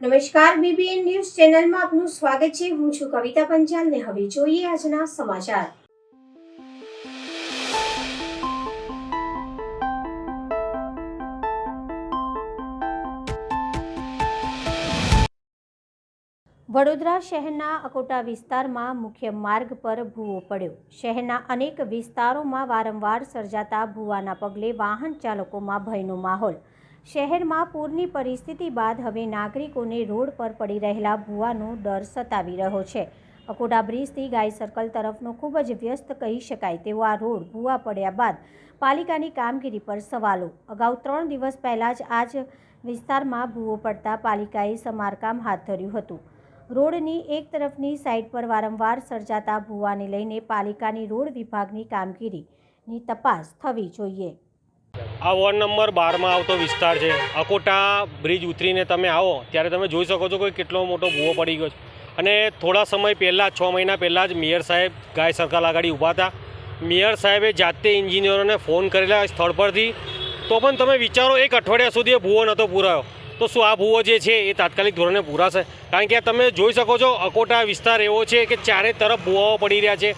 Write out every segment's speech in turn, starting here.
નમસ્કાર, BBN news ચેનલમાં આપનું સ્વાગત છે। હું છું કવિતા પંચાલ ને હવે જોઈએ આજના સમાચાર। વડોદરા શહેરના અકોટા વિસ્તારમાં મુખ્ય માર્ગ પર ભૂવો પડ્યો। શહેરના અનેક વિસ્તારોમાં વારંવાર સર્જાતા ભૂવાના પગલે વાહન ચાલકોમાં ભયનો માહોલ। શહેરમાં પૂરની પરિસ્થિતિ બાદ હવે નાગરિકોને રોડ પર પડી રહેલા ભૂવાનો ડર સતાવી રહ્યો છે। અકોટા બ્રિજથી ગાય સર્કલ તરફનો ખૂબ જ વ્યસ્ત કહી શકાય તેવો આ રોડ ભૂવા પડ્યા બાદ પાલિકાની કામગીરી પર સવાલો। અગાઉ 3 દિવસ પહેલાં જ આ જ વિસ્તારમાં ભૂવો પડતા પાલિકાએ સમારકામ હાથ ધર્યું હતું। રોડની એક તરફની સાઇડ પર વારંવાર સર્જાતા ભૂવાને લઈને પાલિકાની રોડ વિભાગની કામગીરીની તપાસ થવી જોઈએ। આ વોર્ડ નંબર 12માં આવતો વિસ્તાર છે। અકોટા બ્રિજ ઉતરીને તમે આવો ત્યારે તમે જોઈ શકો છો કે કેટલો મોટો ભૂવો પડી ગયો છે। અને થોડા સમય પહેલાં 6 મહિના પહેલાં જ મેયર સાહેબ ગાય સર્કલ આગળ ઊભા હતા। મેયર સાહેબે જાતે એન્જિનિયરોને ફોન કરેલા સ્થળ પરથી, તો પણ તમે વિચારો 1 અઠવાડિયા સુધી ભૂવો નહોતો પૂરાયો। તો શું આ ભૂવો જે છે એ તાત્કાલિક ધોરણે પૂરાશે? કારણ કે તમે જોઈ શકો છો અકોટા વિસ્તાર એવો છે કે ચારે તરફ ભૂવાઓ પડી રહ્યા છે।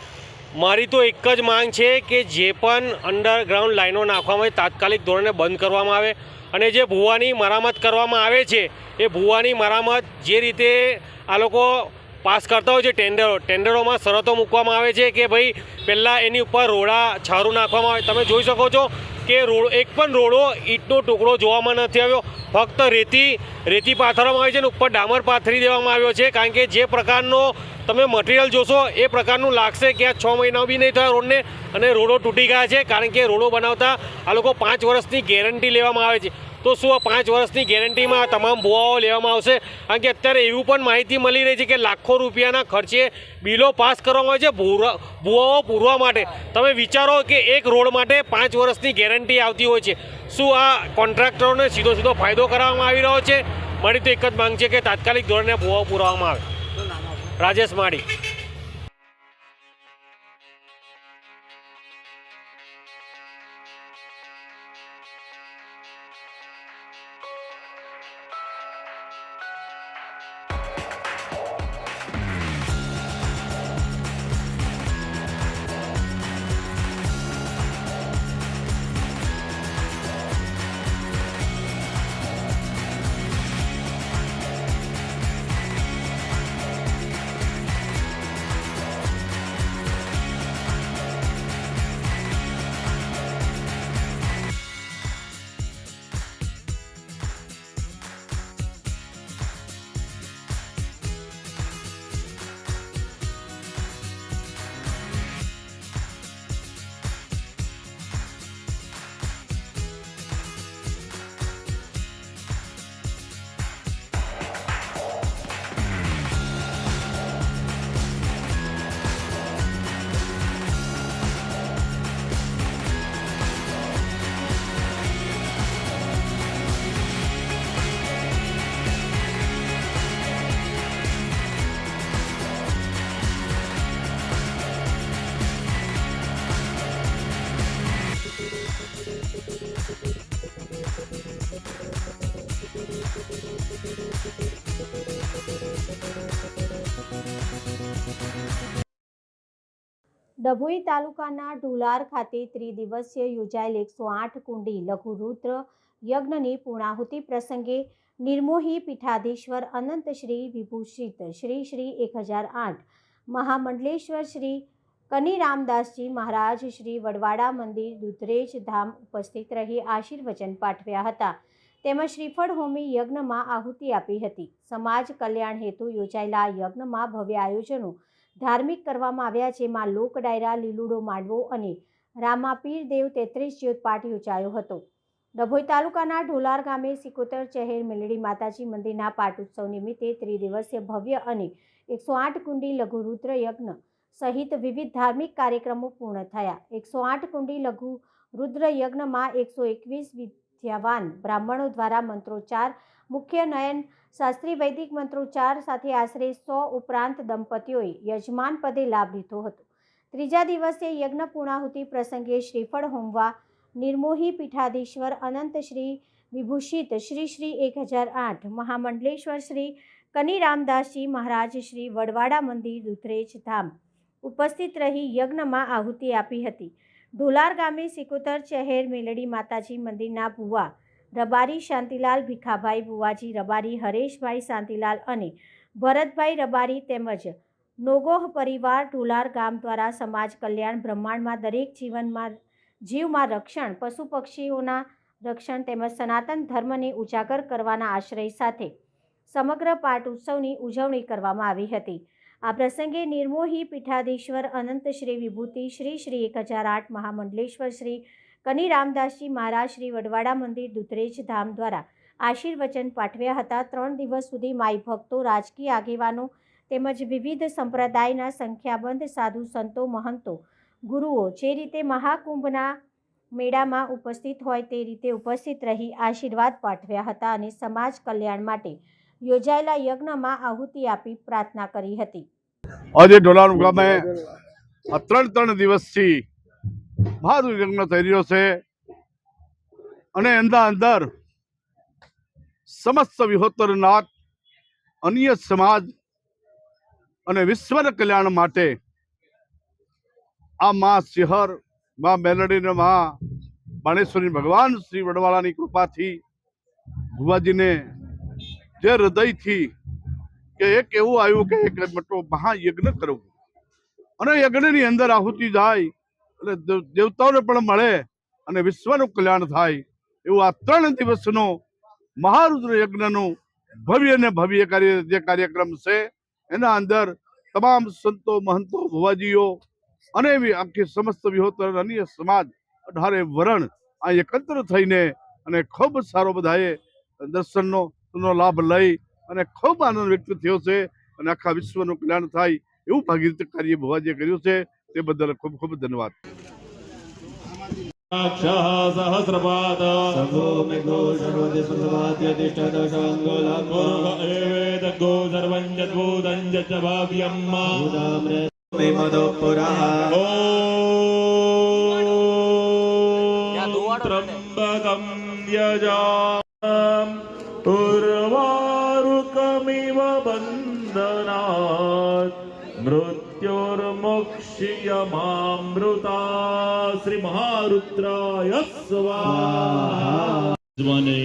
મારી તો એક જ માંગ છે કે જે પણ અંડરગ્રાઉન્ડ લાઈનો નાખવામાં આવે તાત્કાલિક ધોરણે બંધ કરવામાં આવે, અને જે ભૂવાની મરામત કરવામાં આવે છે એ ભૂવાની મરામત જે રીતે આ લોકો પાસ કરતા હોય છે ટેન્ડરોમાં શરતો મૂકવામાં આવે છે કે ભાઈ પહેલાં એની ઉપર રોડા છારું નાખવામાં આવે। તમે જોઈ શકો છો કે એક પણ રોડો ઈંટનો ટુકડો જોવામાં નથી આવ્યો, ફક્ત રેતી પાથરવામાં આવી છે અને ઉપર ડામર પાથરી દેવામાં આવ્યો છે। કારણ કે જે પ્રકારનો તમે મટીરિયલ જોશો એ પ્રકારનું લાગશે કે આ 6 મહિના બી નહીં થયા રોડને અને રોડો તૂટી ગયા છે। કારણ કે રોડો બનાવતા આ લોકો 5 વર્ષની ગેરંટી લેવામાં આવે છે। તો શું આ 5 વર્ષની ગેરંટીમાં તમામ ભૂવાઓ લેવામાં આવશે? કારણ કે અત્યારે એવું પણ માહિતી મળી રહી છે કે લાખો રૂપિયાના ખર્ચે બિલો પાસ કરવામાં આવે છે ભૂવાઓ પૂરવા માટે। તમે વિચારો કે એક રોડ માટે 5 વર્ષની ગેરંટી આવતી હોય છે। શું આ કોન્ટ્રાક્ટરોને સીધો ફાયદો કરાવવામાં આવી રહ્યો છે? મારી તો એક જ માંગ છે કે તાત્કાલિક ધોરણે ભૂવાઓ પૂરવામાં આવે। રાજેશ માળી। ડભોઈ તાલુકાના ઢોલાર ખાતે ત્રિદિવસીય યોજાયેલ 108 કુંડી લઘુરુદ્ર યજ્ઞની પૂર્ણાહુતિ પ્રસંગે નિર્મોહી પીઠાધીશ્વર અનંત શ્રી વિભૂષિત શ્રી 1008 મહામંડલેશ્વર શ્રી કનીરામદાસજી મહારાજ શ્રી વડવાડા મંદિર દુધરેજ ધામ ઉપસ્થિત રહી આશીર્વચન પાઠવ્યા હતા, તેમજ શ્રીફળ હોમી યજ્ઞમાં આહુતિ આપી હતી। સમાજ કલ્યાણ હેતુ યોજાયેલા યજ્ઞમાં ભવ્ય આયોજનો ધાર્મિક કરવામાં આવ્યા, જેમાં લોક ડાયરા, લીલુડો માંડવો અને રામાપીર દેવ 33 જ્યોત પાઠ યોજાયો હતો। ડભોઈ તાલુકાના ઢોલાર ગામે સિકોતર ચહેર મેલડી માતાજી મંદિરના પાટોત્સવ નિમિત્તે ત્રિદિવસીય ભવ્ય અને 108 કુંડી લઘુરુદ્ર યજ્ઞ સહિત વિવિધ ધાર્મિક કાર્યક્રમો પૂર્ણ થયા। 108 કુંડી લઘુરુદ્ર યજ્ઞમાં 121 વિદ્યાવાન બ્રાહ્મણો દ્વારા મંત્રોચ્ચાર, મુખ્ય નયન શાસ્ત્રી વૈદિક મંત્રોચ્ચાર સાથે આશરે 100 ઉપરાંત દંપતીઓએ યજમાન પદે લાભ લીધો હતો। ત્રીજા દિવસે યજ્ઞ પૂર્ણાહુતિ પ્રસંગે શ્રીફળ હોમવા નિર્મોહી પીઠાધીશ્વર અનંત શ્રી વિભૂષિત શ્રી શ્રી 1008 મહામંડલેશ્વર શ્રી કનીરામદાસજી મહારાજ શ્રી વડવાડા મંદિર દુધરેજ ધામ ઉપસ્થિત રહી યજ્ઞમાં આહુતિ આપી હતી. ઢોલાર ગામે સિકોતર ચહેર મેલડી માતાજી મંદિરના ભુવા રબારી શાંતિલાલ ભીખાભાઈ ભુવાજી રબારી હરેશભાઈ શાંતિલાલ અને ભરતભાઈ રબારી તેમજ નોગોહ પરિવાર ઢોલાર ગામ દ્વારા સમાજ કલ્યાણ બ્રહ્માંડમાં દરેક જીવમાં રક્ષણ, પશુ પક્ષીઓના રક્ષણ તેમજ સનાતન ધર્મને ઉજાગર કરવાના આશ્રય સાથે સમગ્ર પાટ ઉત્સવની ઉજવણી કરવામાં આવી હતી. આ પ્રસંગે નિર્મોહી પીઠાધીશ્વર અનંત શ્રી વિભૂતિ શ્રી શ્રી 1008 મહામંડલેશ્વર શ્રી કનીરામદાસજી મહારાજ શ્રી વડવાડા મંદિર દુધરેજ ધામ દ્વારા આશીર્વચન પાઠવ્યા હતા. 3 દિવસ સુધી માઈ ભક્તો, રાજકીય આગેવાનો તેમજ વિવિધ સંપ્રદાયના સંખ્યાબંધ સાધુ સંતો, મહંતો, ગુરુઓ જે રીતે મહાકુંભના મેળામાં ઉપસ્થિત હોય તે રીતે ઉપસ્થિત રહી આશીર્વાદ પાઠવ્યા હતા અને સમાજ કલ્યાણ માટે યોજાયેલા યજ્ઞમાં આહુતિ આપી પ્રાર્થના કરી હતી. આજે ઢોલાર ગામે 3 દિવસથી ભારે યજ્ઞ થઈ રહ્યો છે અને એના અંદર સમસ્ત વિહોત્તરનાથ અન્ય સમાજ અને વિશ્વના કલ્યાણ માટે આ માં સિંહર, માં મેલડી ને માં બાણેશ્વરી ભગવાન શ્રી વડવાળાની કૃપાથી ભુવાજીને જે હૃદયથી કે એક એવું આવ્યું કે એક મોટો મહાયજ્ઞ કરવું અને યજ્ઞની અંદર આહુતિ જાય એટલે દેવતાઓને પણ મળે અને વિશ્વનું કલ્યાણ થાય એવું આ 3 દિવસનો મહારુદ્ર યજ્ઞનું ભવ્ય ને ભવ્ય કાર્યક્રમ છે. એના અંદર તમામ સંતો, મહંતો, ભુવાજીઓ અને આખી સમસ્ત વિહોત્તર અન્ય સમાજ 18 વરણ આ એકત્ર થઈને અને ખૂબ સારો બધાએ દર્શનનો લાભ લઈ અને ખૂબ આનંદ વ્યક્ત થયો છે અને આખા વિશ્વનું કલ્યાણ થાય એવું ભાગીરથ કાર્ય ભુવાજીએ કર્યું છે. તે બદલ ખૂબ ખૂબ ધન્યવાદ. સહસ્રપાદ સભો મેઘો સર્વદે સંવાદ્ય તિષ્ઠત સંગોલકો એવેદગો સર્વં જદ્ભૂતં ચ ભાવ્યમ ઉદામ્રે મે મદો પુરઃ ઓમ ત્રંબકં યજામ ઉર્વારુકમિવ બંધનાત મૃત્યોર્મોક્ષયમામૃતા શ્રી મહારુદ્રાય સ્વાહા. યજમાને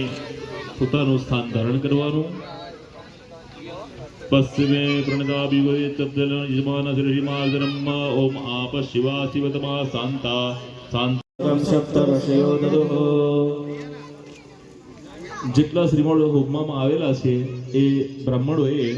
પોતાનું સ્થાન ધારણ કરવાનું. પશ્ચિમે પ્રણદાભિવય ચબ્દલ યજમાન શ્રી માર્ગરમ ઓમ આપ શિવા શિવતમા શાંતા શાંતમ સપ્તર્ષયો દદો. જેટલા શ્રીમળ હોમમાં આવેલા છે એ બ્રાહ્મણોએ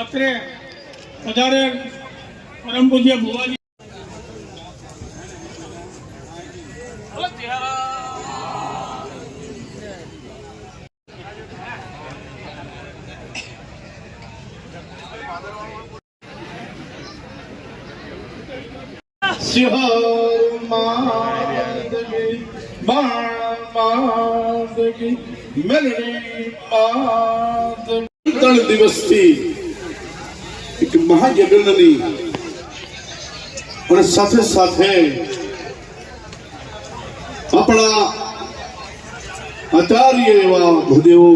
અત્રે વધારે પરમ પૂજ્ય ભુવાજી ત્રણ દિવસથી એક મહાયજ્ઞની અને સાથે સાથે આપણા આચાર્ય એવા ભૂદેવો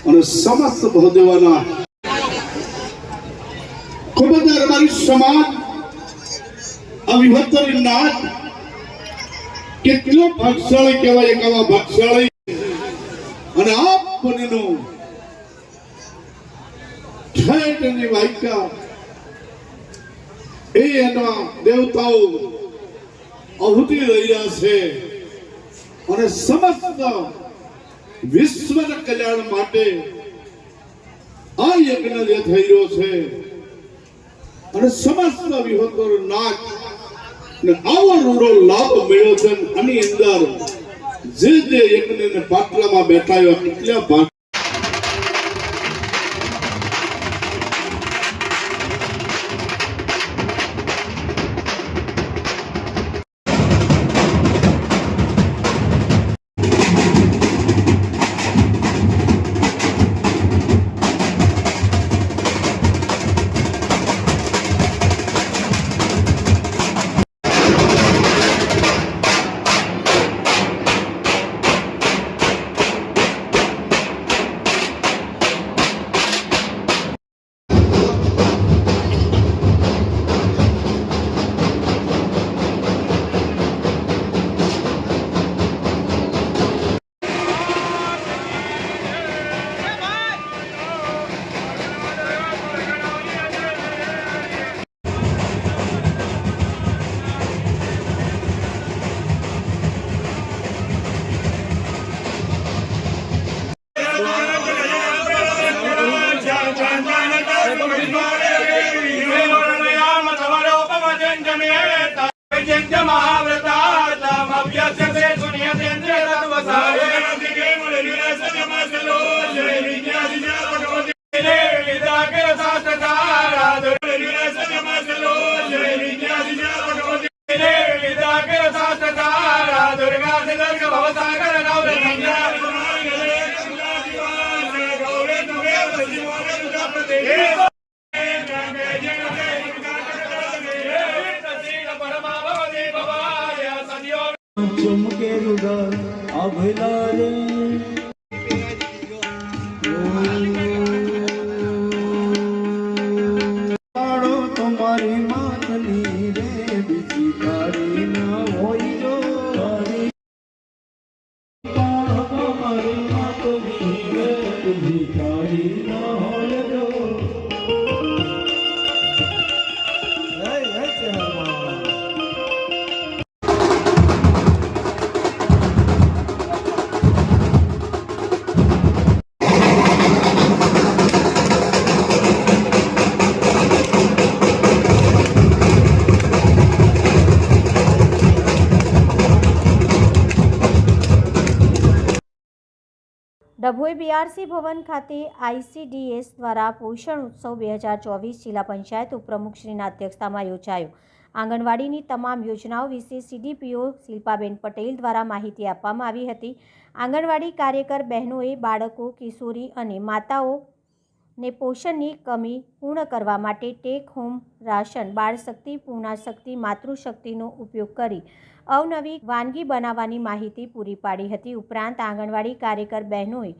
અને સમસ્ત બહુદેવાના ખૂબ જ અમારી સમાજ અવિભક્તની નાથ કેટલો ભાગશાળી કહેવાય, એક આવા ભાગશાળી અને આ બનીનું ઠેઠની વાયકા એના દેવતાઓ આહુતિ રહ્યા છે અને સમસ્ત વિશ્વના કલ્યાણ માટે આ યજ્ઞ જે થઈ રહ્યો છે અને સમસ્ત વિહતર નાથ ને આવો રૂડો લાભ મળ્યો છે. આની અંદર જે યજ્ઞને પાટલામાં બેઠા એવા કેટલા ભાગ चमके रुदर अभला रे तुम्हारी मातनी रे बीजी तारी ना होई जो तुम्हारी मातनी रे बीजी तारी ना होई जो ડભોઈ બીઆરસી ભવન ખાતે આઈસીડીએસ દ્વારા પોષણ ઉત્સવ 2024 જિલ્લા પંચાયત ઉપપ્રમુખશ્રીના અધ્યક્ષતામાં યોજાયો. આંગણવાડીની તમામ યોજનાઓ વિશે સીડીપીઓ શિલ્પાબેન પટેલ દ્વારા માહિતી આપવામાં આવી હતી. આંગણવાડી કાર્યકર બહેનોએ બાળકો, કિશોરી અને માતાઓને પોષણની કમી પૂર્ણ કરવા માટે ટેક હોમ રાશન, બાળશક્તિ, પૂર્ણાશક્તિ, માતૃશક્તિનો ઉપયોગ કરી અવનવી વાનગી બનાવવાની માહિતી પૂરી પાડી હતી. ઉપરાંત આંગણવાડી કાર્યકર બહેનોએ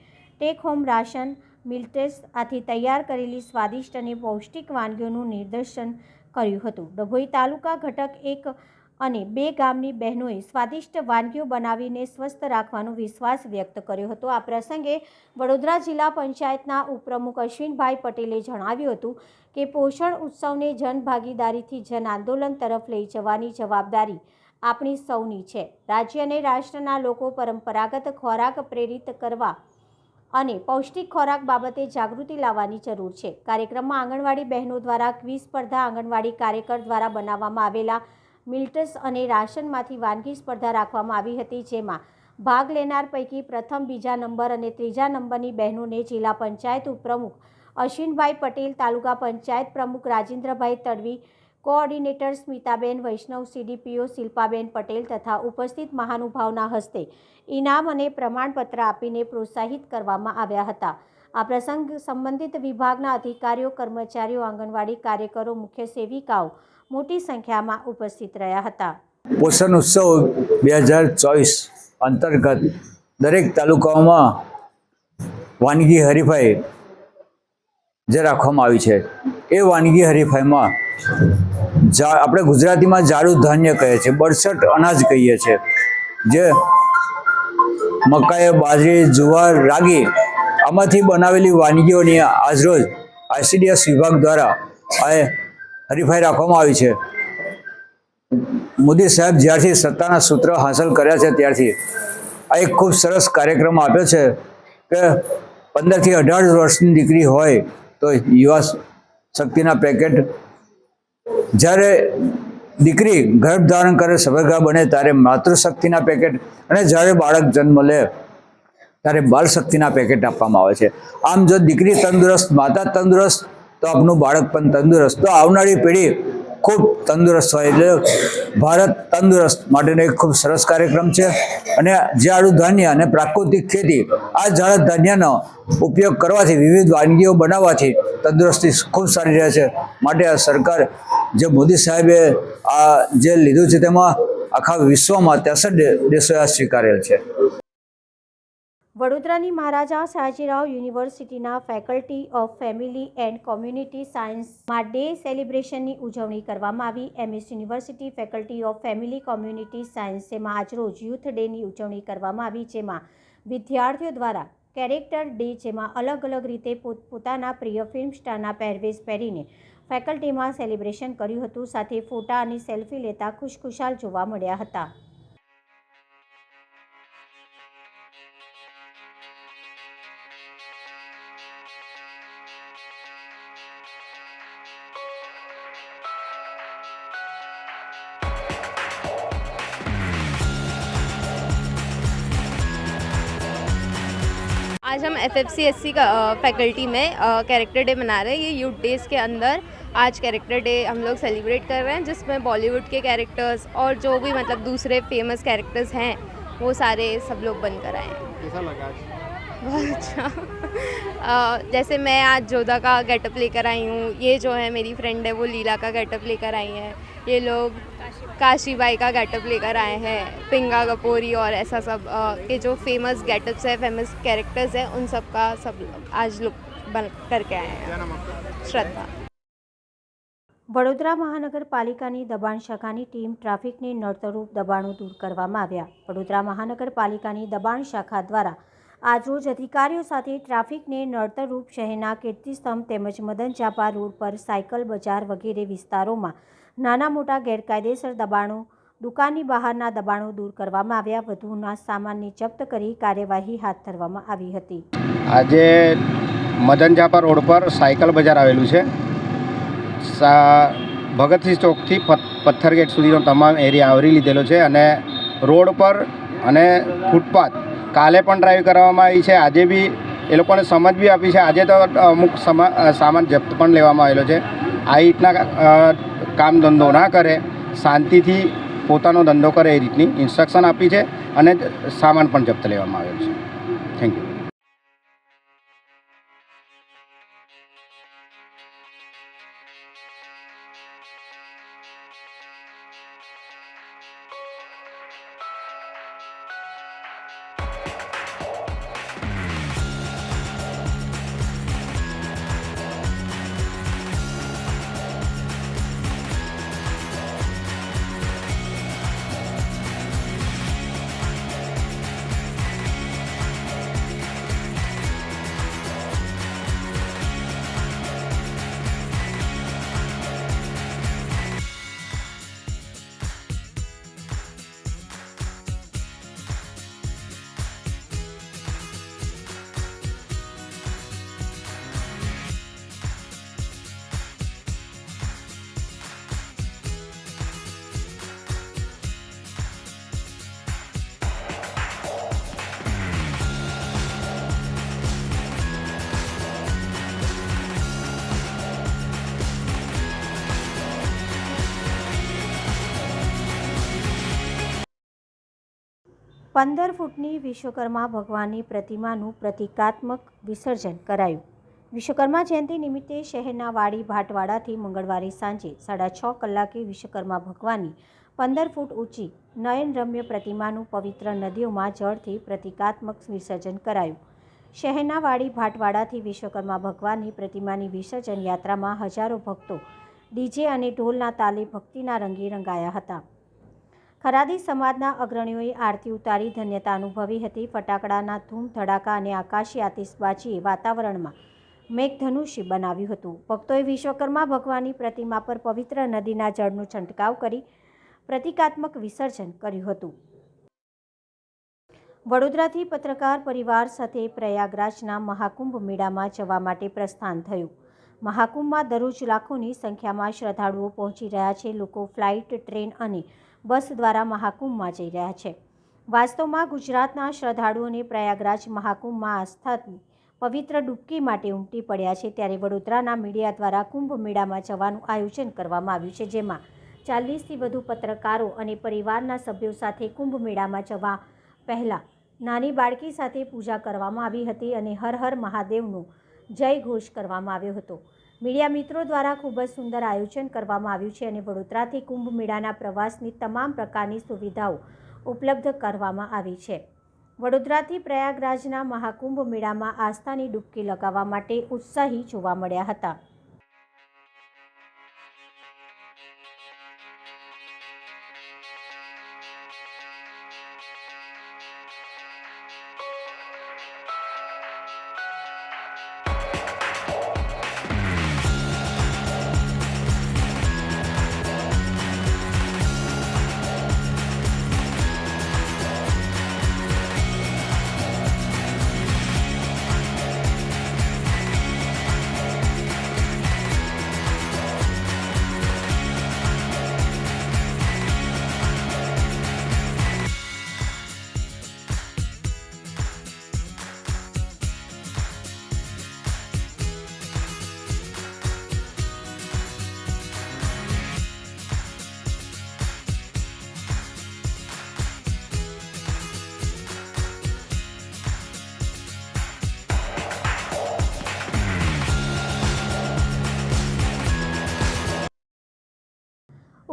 ટેક હોમ રાશન, મિલ્ટેસ આથી તૈયાર કરેલી સ્વાદિષ્ટ અને પૌષ્ટિક વાનગીઓનું નિદર્શન કર્યું હતું. ડભોઈ તાલુકા ઘટક 1 અને 2 ગામની બહેનોએ સ્વાદિષ્ટ વાનગીઓ બનાવીને સ્વસ્થ રાખવાનો વિશ્વાસ વ્યક્ત કર્યો હતો. આ પ્રસંગે વડોદરા જિલ્લા પંચાયતના ઉપપ્રમુખ અશ્વિનભાઈ પટેલે જણાવ્યું હતું કે પોષણ ઉત્સવને જનભાગીદારીથી જન આંદોલન તરફ લઈ જવાની જવાબદારી આપણી સૌની છે. રાજ્ય અને રાષ્ટ્રના લોકો પરંપરાગત ખોરાક પ્રેરિત કરવા અને પૌષ્ટિક ખોરાક બાબતે જાગૃતિ લાવવાની જરૂર છે. કાર્યક્રમમાં આંગણવાડી બહેનો દ્વારા ક્વિઝ સ્પર્ધા, આંગણવાડી કાર્યકર દ્વારા બનાવવામાં આવેલા મિલ્ટસ અને રાશનમાંથી વાનગી સ્પર્ધા રાખવામાં આવી હતી, જેમાં ભાગ લેનાર પૈકી પ્રથમ, બીજા નંબર અને ત્રીજા નંબરની બહેનોને જિલ્લા પંચાયત ઉપપ્રમુખ અશ્વિનભાઈ પટેલ, તાલુકા પંચાયત પ્રમુખ રાજેન્દ્રભાઈ તડવી, કોઓર્ડિનેટર સ્મિતાબેન વૈષ્ણવ, સીડીપીઓ શિલ્પાબેન પટેલ તથા ઉપસ્થિત મહાનુભાવના હસ્તે ઇનામ અને પ્રમાણપત્ર આપીને પ્રોત્સાહિત કરવામાં આવ્યા હતા. આ પ્રસંગ સંબંધિત વિભાગના અધિકારીઓ, કર્મચારીઓ, આંગણવાડી કાર્યકરો, મુખ્ય સેવિકાઓ મોટી સંખ્યામાં ઉપસ્થિત રહ્યા હતા. પોષણ ઉત્સવ 2024 અંતર્ગત દરેક તાલુકાઓમાં વાનગી હરીફાઈ જે રાખવામાં આવી છે એ વાનગી હરીફાઈમાં આપણે ગુજરાતીમાં જાડું ધાન્ય કહે છે, બરસટ અનાજ કહીએ છીએ, જે મકાઈ, બાજરી, જુવાર, રાગી આમાંથી બનાવેલી વાનગીઓની આજરોજ ICDS વિભાગ દ્વારા આ હરીફાઈ રાખવામાં આવી છે. મોદી સાહેબ જ્યારથી સત્તાના સૂત્ર હાંસલ કર્યા છે ત્યારથી આ એક ખૂબ સરસ કાર્યક્રમ આપ્યો છે કે 15 થી 18 વર્ષની દીકરી હોય તો યુવા શક્તિના પેકેટ, જ્યારે દીકરી ગર્ભ ધારણ કરે, સગર્ભા બને ત્યારે માતૃશક્તિના પેકેટ, અને જ્યારે બાળક જન્મ લે ત્યારે બાળ શક્તિના પેકેટ આપવામાં આવે છે. આમ જો દીકરી તંદુરસ્ત, માતા તંદુરસ્ત તો આપનું બાળક પણ તંદુરસ્ત, તો આવનારી પેઢી ખૂબ તંદુરસ્ત હોય. એટલે ભારત તંદુરસ્ત માટેનો એક ખૂબ સરસ કાર્યક્રમ છે. અને જાડું ધાન્ય અને પ્રાકૃતિક ખેતી, આ જાડા ધાન્યનો ઉપયોગ કરવાથી, વિવિધ વાનગીઓ બનાવવાથી તંદુરસ્તી ખૂબ સારી રહે છે. માટે આ સરકાર જે મોદી સાહેબે આ જે લીધું છે તેમાં આખા વિશ્વમાં 63 દેશોએ આ સ્વીકારેલ છે. વડોદરાની મહારાજા સયાજીરાવ યુનિવર્સિટીના faculty of family and community સાયન્સમાં ડે સેલિબ્રેશનની ઉજવણી કરવામાં આવી. MS university faculty of family community સાયન્સમાં આજરોજ યુથ ડેની ઉજવણી કરવામાં આવી, જેમાં વિદ્યાર્થીઓ દ્વારા કેરેક્ટર ડે, જેમાં અલગ અલગ રીતે પોતાના પ્રિય ફિલ્મ સ્ટારના પહેરવેશ પહેરીને ફેકલ્ટીમાં સેલિબ્રેશન કર્યું હતું. સાથે ફોટા અને સેલ્ફી લેતા ખુશખુશાલ જોવા મળ્યા હતા. आज हम FFCSC का फैकल्टी में कैरेक्टर डे मना रहे हैं. ये यूथ डेज़ के अंदर आज कैरेक्टर डे हम लोग सेलिब्रेट कर रहे हैं, जिसमें बॉलीवुड के कैरेक्टर्स और जो भी मतलब दूसरे फेमस कैरेक्टर्स हैं वो सारे सब लोग बनकर आए हैं. कैसा लगा आज? बहुत अच्छा. जैसे मैं आज जोधा का गेटअप लेकर आई हूँ, ये जो है मेरी फ्रेंड है वो लीला का गेटअप लेकर आई हैं, ये लोग काशीबाई का गेटअप लेकर आए हैं, पिंगा कपूरी और ऐसा सब के जो फेमस गेटअप्स है, फेमस कैरेक्टर्स हैं, उन सब का सब आज लोग बन करके आए हैं. क्या नाम आपका? श्रद्धा. વડોદરા મહાનગરપાલિકાની દબાણ શાખાની ટીમ ટ્રાફિકને નડતરરૂપ દબાણો દૂર કરવામાં આવ્યા. વડોદરા મહાનગરપાલિકાની દબાણ શાખા દ્વારા આજરોજ અધિકારીઓ સાથે ટ્રાફિકને નડતરરૂપ શહેરના કીર્તિસ્તંભ તેમજ મદન ઝાપા રોડ પર સાયકલ બજાર વગેરે વિસ્તારોમાં નાના મોટા ગેરકાયદેસર દબાણો, દુકાનની બહારના દબાણો દૂર કરવામાં આવ્યા. વધુના સામાનને જપ્ત કરી કાર્યવાહી હાથ ધરવામાં આવી હતી. આજે મદન ઝાપા રોડ પર સાયકલ બજાર આવેલું છે. ભગતસિંહ ચોકથી પથ્થર ગેટ સુધીનો તમામ એરિયા આવરી લીધેલો છે, અને રોડ પર અને ફૂટપાથ કાલે પણ ડ્રાઈવ કરવામાં આવી છે. આજે બી એ લોકોને સમજ બી આપી છે. આજે તો અમુક સામાન જપ્ત પણ લેવામાં આવેલો છે. આ રીતના કામ ધંધો ના કરે, શાંતિથી પોતાનો ધંધો કરે એ રીતની ઇન્સ્ટ્રક્શન આપી છે, અને સામાન પણ જપ્ત લેવામાં આવેલો છે. Thank you. પંદર ફૂટની વિશ્વકર્મા ભગવાનની પ્રતિમાનું પ્રતિકાત્મક વિસર્જન કરાયું. વિશ્વકર્મા જયંતિ નિમિત્તે શહેરના વાડી ભાટવાડાથી મંગળવારે સાંજે 6:30 કલાકે વિશ્વકર્મા ભગવાનની 15 ફૂટ ઊંચી નયનરમ્ય પ્રતિમાનું પવિત્ર નદીઓમાં જળથી પ્રતિકાત્મક વિસર્જન કરાયું. શહેરના વાડી ભાટવાડાથી વિશ્વકર્મા ભગવાનની પ્રતિમાની વિસર્જન યાત્રામાં હજારો ભક્તો ડીજે અને ઢોલના તાલે ભક્તિના રંગે રંગાયા હતા. ખરાદી સમાજના અગ્રણીઓએ આરતી ઉતારી ધન્યતા અનુભવી હતી. ફટાકડાના ધૂમ ધડાકા અને આકાશી આતિશબાજીએ વાતાવરણમાં મેઘધનુષ્ય બનાવ્યું હતું. ભક્તોએ વિશ્વકર્મા ભગવાનની પ્રતિમા પર પવિત્ર નદીના જળનો છંટકાવ કરી પ્રતિકાત્મક વિસર્જન કર્યું હતું. વડોદરાથી પત્રકાર પરિવાર સાથે પ્રયાગરાજના મહાકુંભ મેળામાં જવા માટે પ્રસ્થાન થયું. મહાકુંભમાં દરરોજ લાખોની સંખ્યામાં શ્રદ્ધાળુઓ પહોંચી રહ્યા છે. લોકો ફ્લાઇટ, ટ્રેન અને બસ દ્વારા મહાકુંભમાં જઈ રહ્યા છે. વાસ્તવમાં ગુજરાતના શ્રદ્ધાળુઓને પ્રયાગરાજ મહાકુંભમાં આસ્થાની પવિત્ર ડૂબકી માટે ઉમટી પડ્યા છે. ત્યારે વડોદરાના મીડિયા દ્વારા કુંભ મેળામાં જવાનું આયોજન કરવામાં આવ્યું છે, જેમાં 40થી વધુ પત્રકારો અને પરિવારના સભ્યો સાથે કુંભ મેળામાં જવા પહેલાં નાની બાળકી સાથે પૂજા કરવામાં આવી હતી અને હર હર મહાદેવનો જય ઘોષ કરવામાં આવ્યો હતો. મીડિયા મિત્રો દ્વારા ખૂબ જ સુંદર આયોજન કરવામાં આવ્યું છે અને વડોદરાથી કુંભ મેળાના પ્રવાસની તમામ પ્રકારની સુવિધાઓ ઉપલબ્ધ કરવામાં આવી છે. વડોદરાથી પ્રયાગરાજના મહાકુંભ મેળામાં આસ્થાની ડૂબકી લગાવવા માટે ઉત્સાહી જોવા મળ્યા હતા.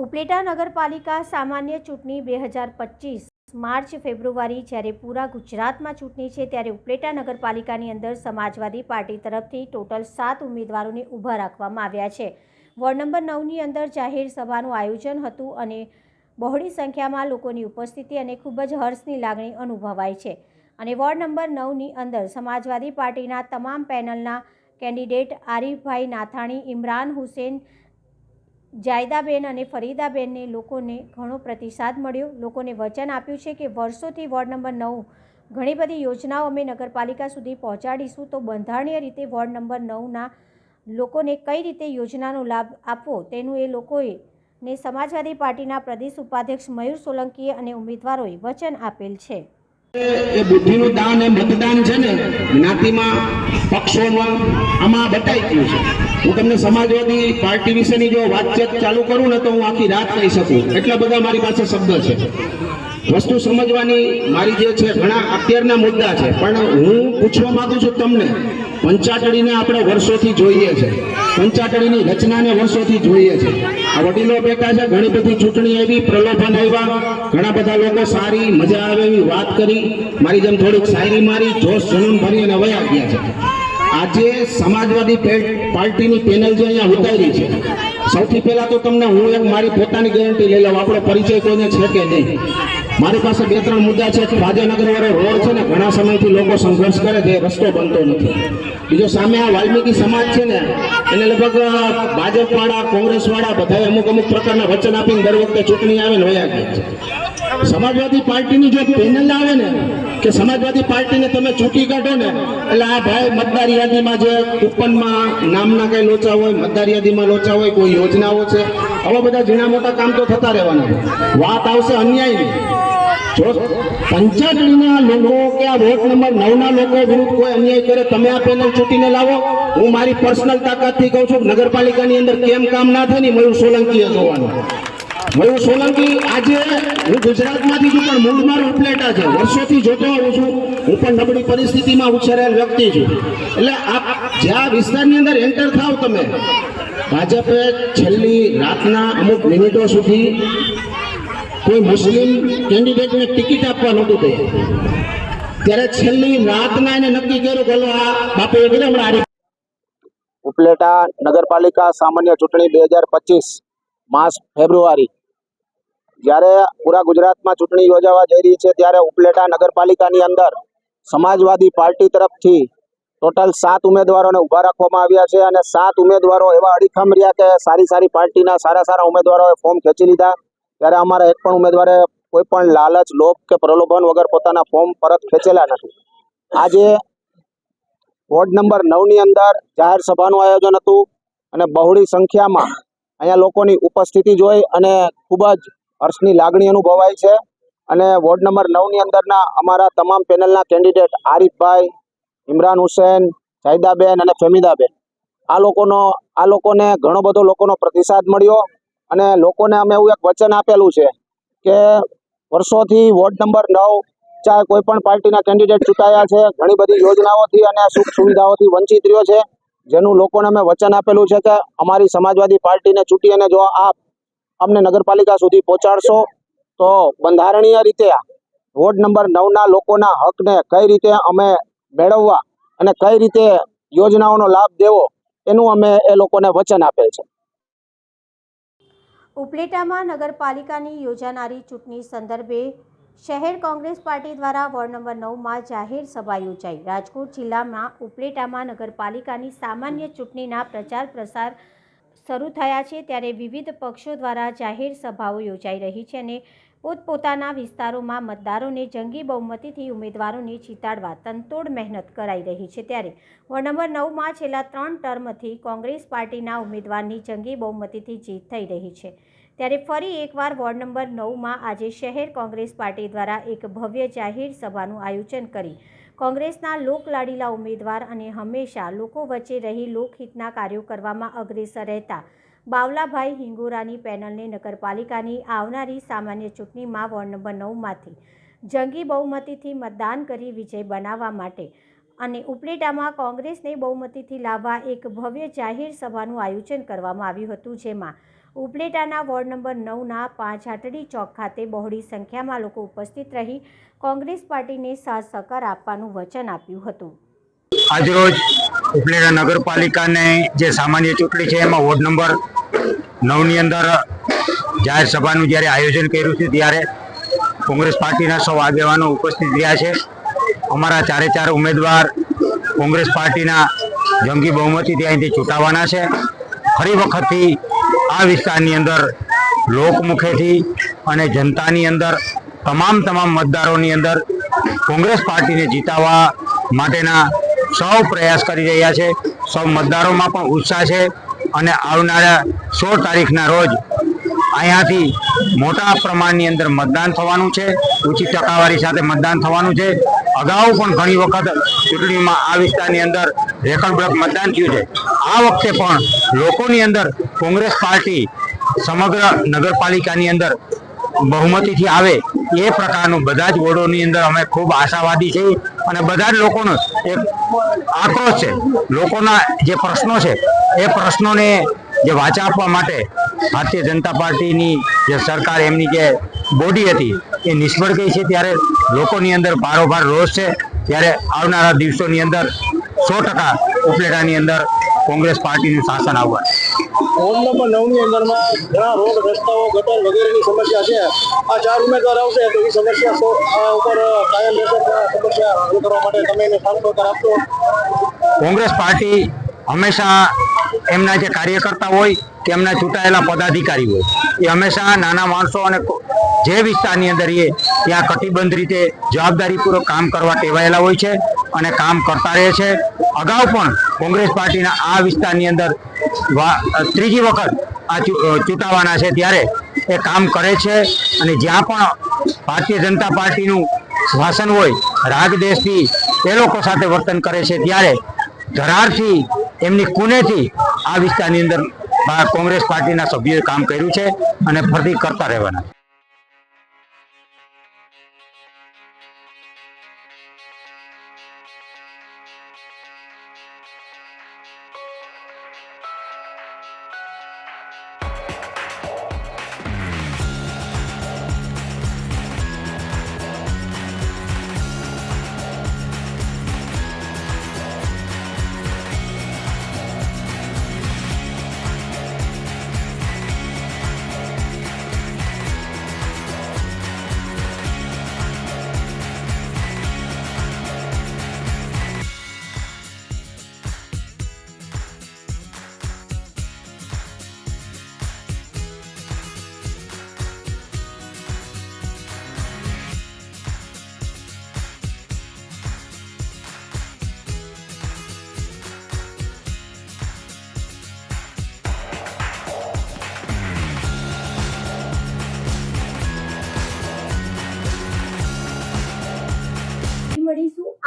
ઉપલેટા નગરપાલિકા સામાન્ય ચૂંટણી 2025 માર્ચ ફેબ્રુઆરી. જ્યારે પૂરા ગુજરાતમાં ચૂંટણી છે ત્યારે ઉપલેટા નગરપાલિકાની અંદર સમાજવાદી પાર્ટી તરફથી ટોટલ 7 ઉમેદવારોને ઊભા રાખવામાં આવ્યા છે. વોર્ડ નંબર 9ની અંદર જાહેર સભાનું આયોજન હતું અને બહોળી સંખ્યામાં લોકોની ઉપસ્થિતિ અને ખૂબ જ હર્ષની લાગણી અનુભવાય છે. અને વોર્ડ નંબર 9ની અંદર સમાજવાદી પાર્ટીના તમામ પેનલના કેન્ડિડેટ આરીફભાઈ નાથાણી, ઇમરાન હુસેન, જાયદાબેન અને ફરીદાબેનને લોકોને ઘણો પ્રતિસાદ મળ્યો. લોકોને વચન આપ્યું છે કે વર્ષોથી વોર્ડ નંબર 9 ઘણી બધી યોજનાઓ અમે નગરપાલિકા સુધી પહોંચાડીશું, તો બંધારણીય રીતે વોર્ડ નંબર 9ના લોકોને કઈ રીતે યોજનાનો લાભ આપવો તેનું એ લોકોએ ને સમાજવાદી પાર્ટીના પ્રદેશ ઉપાધ્યક્ષ મયુર સોલંકીએ અને ઉમેદવારોએ વચન આપેલ છે. એ બુદ્ધિનું દાન એ મતદાન છે ને, જ્ઞાતિમાં પક્ષોમાં આમાં બતાવી ગયું છે. હું તમને સમાજવાદી પાર્ટી વિશેની જો વાતચીત ચાલુ કરું ને તો હું આખી રાત કહી શકું, એટલા બધા મારી પાસે શબ્દ છે. વસ્તુ સમજવાની મારી જે છે ઘણા અત્યારના મુદ્દા છે, પણ હું પૂછવા માંગુ છું તમને, પંચાટડીને આપણે વર્ષોથી જોઈએ છે, પંચાટડીની રચનાને વર્ષોથી જોઈએ છે. આ વડીલો બેઠા છે, ઘણી બધી ચૂંટણી આવી, પ્રલોભન આવ્યા, ઘણા બધા લોકો સારી મજા આવે એવી વાત કરી, મારી જેમ થોડીક શાયરી મારી, જોશ જનૂન ભરી અને વયા ગયા છે. આજે સમાજવાદી પાર્ટીની પેનલ જે અહીંયા ઉતારી છે, સૌથી પહેલા તો તમને હું એક મારી પોતાની ગેરંટી લઈ લઉં, આપણો પરિચય કોઈને છે કે નહીં. મારી પાસે 2-3 મુદ્દા છે. રાજાનગર વાળો રોડ છે ને, ઘણા સમયથી લોકો સંઘર્ષ કરે છે, રસ્તો બનતો નથી. બીજો સામે આ વાલ્મીકી સમાજ છે ને, એને લગભગ ભાજપવાળા, કોંગ્રેસવાળા બધાએ અમુક પ્રકારના વચન આપીને દર વખતે ચૂંટણી આવે ને વયા ગયા છે. સમાજવાદી પાર્ટીની જો પેનલ આવે ને કે સમાજવાદી પાર્ટીને તમે ચૂંટી કાઢો ને, એટલે આ ભાઈ મતદાર યાદીમાં જે કૂપનમાં નામના કઈ લોચા હોય, મતદાર યાદીમાં લોચા હોય, કોઈ યોજનાઓ છે, આવા બધા ઝીણા મોટા કામ તો થતા રહેવાના. વાત આવશે અન્યાયની. જો પંચાયતના લોકો કે આ વોર્ડ નંબર 9ના લોકો વિરુદ્ધ કોઈ અન્યાય કરે, તમે આ પેનલ ચૂંટીને લાવો. હું મારી પર્સનલ તાકાતથી કહું છું, નગરપાલિકાની અંદર કેમ કામ ના થાય ને મયુર સોલંકીએ જોવાનું. મયુર સોલંકી આજે હું ગુજરાતમાંથી છું, પણ મૂળ મારો ઉપલેટા છે, વર્ષોથી જોતો આવું છું. હું પણ નબળી પરિસ્થિતિમાં ઉછરેલ વ્યક્તિ છું. એટલે જ્યાં વિસ્તારની અંદર એન્ટર થાવ તમે, ભાજપે છેલ્લી રાતના અમુક મિનિટો સુધી કોઈ મુસ્લિમ કેન્ડિડેટને ટિકિટ આપવા નહોતું તૈયાર. ત્યારે છેલ્લી રાતના એને નક્કી કર્યું કે આ બાપે કીધું હમણાં ઉપલેટા નગરપાલિકા સામાન્ય ચૂંટણી 2025 માસ ફેબ્રુઆરી જ્યારે પૂરા ગુજરાતમાં ચૂંટણી યોજાવા જઈ રહી છે ત્યારે ઉપલેટા નગરપાલિકાની અંદર સમાજવાદી પાર્ટી તરફથી ટોટલ 7 ઉમેદવારોને ઊભા રાખવામાં આવ્યા છે અને 7 ઉમેદવારો એવા અડીખમ રહ્યા કે સારી પાર્ટીના સારા ઉમેદવારોએ ફોર્મ ખેંચી લીધા ત્યારે અમારા એક પણ ઉમેદવારે કોઈ પણ લાલચ લોભ કે પ્રલોભન વગર પોતાના ફોર્મ પરત ખેંચેલા નથી. આજે વોર્ડ નંબર 9 ની અંદર જાહેર સભાનું આયોજન હતું અને બહોળી સંખ્યામાં અહીંયા લોકોની ઉપસ્થિતિ જોઈ અને ખૂબ જ હર્ષની લાગણી અનુભવાય છે અને વોર્ડ નંબર 9 ની અંદરના અમારા તમામ પેનલના કેન્ડિડેટ આરિફભાઈ, ઇમરાન હુસેન, જાયદાબેન અને ફેમિદાબેન આ લોકોને ઘણો બધો લોકોનો પ્રતિસાદ મળ્યો અને લોકોને અમે એવું એક વચન આપેલું છે કે વર્ષોથી વોર્ડ નંબર 9 ચાહે કોઈ પણ પાર્ટીના કેન્ડિડેટ ચૂંટાયા છે, ઘણી બધી યોજનાઓથી અને સુખ સુવિધાઓથી વંચિત રહ્યો છે, જેનું લોકોને અમે વચન આપેલું છે કે અમારી સમાજવાદી પાર્ટીને ચૂંટી અને જો આપ અમને નગરપાલિકા સુધી પહોંચાડશો તો બંધારણીય રીતે વોર્ડ નંબર 9ના લોકોના હકને કઈ રીતે અમે મેળવવા અને કઈ રીતે યોજનાઓનો લાભ દેવો એનું અમે એ લોકોને વચન આપેલ છે. ઉપલેટામાં નગરપાલિકાની યોજાનારી ચૂંટણી સંદર્ભે શહેર કોંગ્રેસ પાર્ટી દ્વારા વોર્ડ નંબર 9માં જાહેર સભા યોજાઈ. રાજકોટ જિલ્લામાં ઉપલેટામાં નગરપાલિકાની સામાન્ય ચૂંટણીના પ્રચાર પ્રસાર શરૂ થયા છે ત્યારે વિવિધ પક્ષો દ્વારા જાહેર સભાઓ યોજાઈ રહી છે અને પોતપોતાના વિસ્તારોમાં મતદારોને જંગી બહુમતીથી ઉમેદવારોને જીતાડવા તનતોડ મહેનત કરાઈ રહી છે ત્યારે વોર્ડ નંબર 9માં છેલ્લા 3 ટર્મથી કોંગ્રેસ પાર્ટીના ઉમેદવારની જંગી બહુમતીથી જીત થઈ રહી છે ત્યારે ફરી એકવાર વોર્ડ નંબર 9માં આજે શહેર કોંગ્રેસ પાર્ટી દ્વારા એક ભવ્ય જાહેર સભાનું આયોજન કરી કોંગ્રેસના લોકલાડીલા ઉમેદવાર અને હંમેશા લોકો વચ્ચે રહી લોકહિતના કાર્યો કરવામાં અગ્રેસર રહેતા બાવલાભાઈ હિંગોરાની પેનલને નગરપાલિકાની આવનારી સામાન્ય ચૂંટણીમાં વોર્ડ નંબર 9માંથી જંગી બહુમતીથી મતદાન કરી વિજય બનાવવા માટે અને ઉપલેટામાં કોંગ્રેસને બહુમતીથી લાવવા એક ભવ્ય જાહેર સભાનું આયોજન કરવામાં આવ્યું હતું જેમાં ઉપલેટાના વોર્ડ નંબર 9ના 5 હાટડી ચોક ખાતે બહોળી સંખ્યામાં લોકો ઉપસ્થિત રહી કોંગ્રેસ પાર્ટીને સાથ સહકાર આપવાનું વચન આપ્યું હતું. આજરોજ ઉપલેટા નગરપાલિકાની જે સામાન્ય ચૂંટણી છે એમાં વોર્ડ નંબર 9ની અંદર જાહેર સભાનું જ્યારે આયોજન કર્યું છે ત્યારે કોંગ્રેસ પાર્ટીના સૌ આગેવાનો ઉપસ્થિત રહ્યા છે. અમારા 4 ઉમેદવાર કોંગ્રેસ પાર્ટીના જંગી બહુમતીથી અહીંથી ચૂંટાવાના છે. ફરી વખતથી આ વિસ્તારની અંદર લોકમુખેથી અને જનતાની અંદર તમામ મતદારોની અંદર કોંગ્રેસ પાર્ટીને જીતાવવા માટેના સૌ પ્રયાસ કરી રહ્યા છે. સૌ મતદારોમાં પણ ઉત્સાહ છે અને આવનારા 16 તારીખના રોજ અહીંયાથી મોટા પ્રમાણની અંદર મતદાન થવાનું છે. ઊંચી ટકાવારી સાથે મતદાન થવાનું છે. અગાઉ પણ ઘણી વખત ચૂંટણીમાં આ વિસ્તારની અંદર રેકર્ડ બ્રેક મતદાન થયું છે. આ વખતે પણ લોકોની અંદર કોંગ્રેસ પાર્ટી સમગ્ર નગરપાલિકાની અંદર બહુમતીથી આવે એ પ્રકારનું બધા જ વોર્ડોની અંદર અમે ખૂબ આશાવાદી છીએ અને બધા જ લોકોનો એક આક્રોશ છે. લોકોના જે પ્રશ્નો છે એ પ્રશ્નોને જે વાચા આપવા માટે ભારતીય જનતા પાર્ટીની જે સરકાર એમની જે બોડી હતી એ નિષ્ફળ ગઈ છે ત્યારે લોકોની અંદર ભારોભાર રોષ છે. ત્યારે આવનારા દિવસોની અંદર 100% ઉપલેટાની અંદર કોંગ્રેસ પાર્ટીનું શાસન આવવા. વોર્ડ નંબર 9ની અંદરમાં ઘણા રોડ રસ્તાઓ ગટર વગેરેની સમસ્યા છે. આ 4 ઉમેદવાર આવશે તો એ સમસ્યા ઉપર કાયમ રહેશે. સમસ્યા હલ કરવા માટે તમે એને સાથ સહકાર આપશો. કોંગ્રેસ પાર્ટી હંમેશા એમના જે કાર્યકર્તા હોય કે એમના ચૂંટાયેલા પદાધિકારી હોય એ હંમેશા નાના માણસો અને જે વિસ્તારની અંદર એ ત્યાં કટિબદ્ધ રીતે જવાબદારીપૂર્વક કામ કરવા ટેવાયેલા હોય છે અને કામ કરતા રહે છે. અગાઉ પણ કોંગ્રેસ પાર્ટીના આ વિસ્તારની અંદર 3જી વખત આ ચૂંટાવાના છે ત્યારે એ કામ કરે છે અને જ્યાં પણ ભારતીય જનતા પાર્ટીનું શાસન હોય રાગદેશથી એ લોકો સાથે વર્તન કરે છે ત્યારે ધરારથી એમની કુનેથી આ વિસ્તારની અંદર કોંગ્રેસ પાર્ટીના સભ્યોએ કામ કર્યું છે અને ફરીથી કરતા રહેવાના.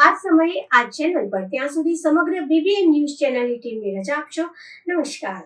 આ સમયે આ ચેનલ પર. ત્યાં સુધી સમગ્ર BBN ન્યૂઝ ચેનલની ટીમને રજા આપશો. નમસ્કાર.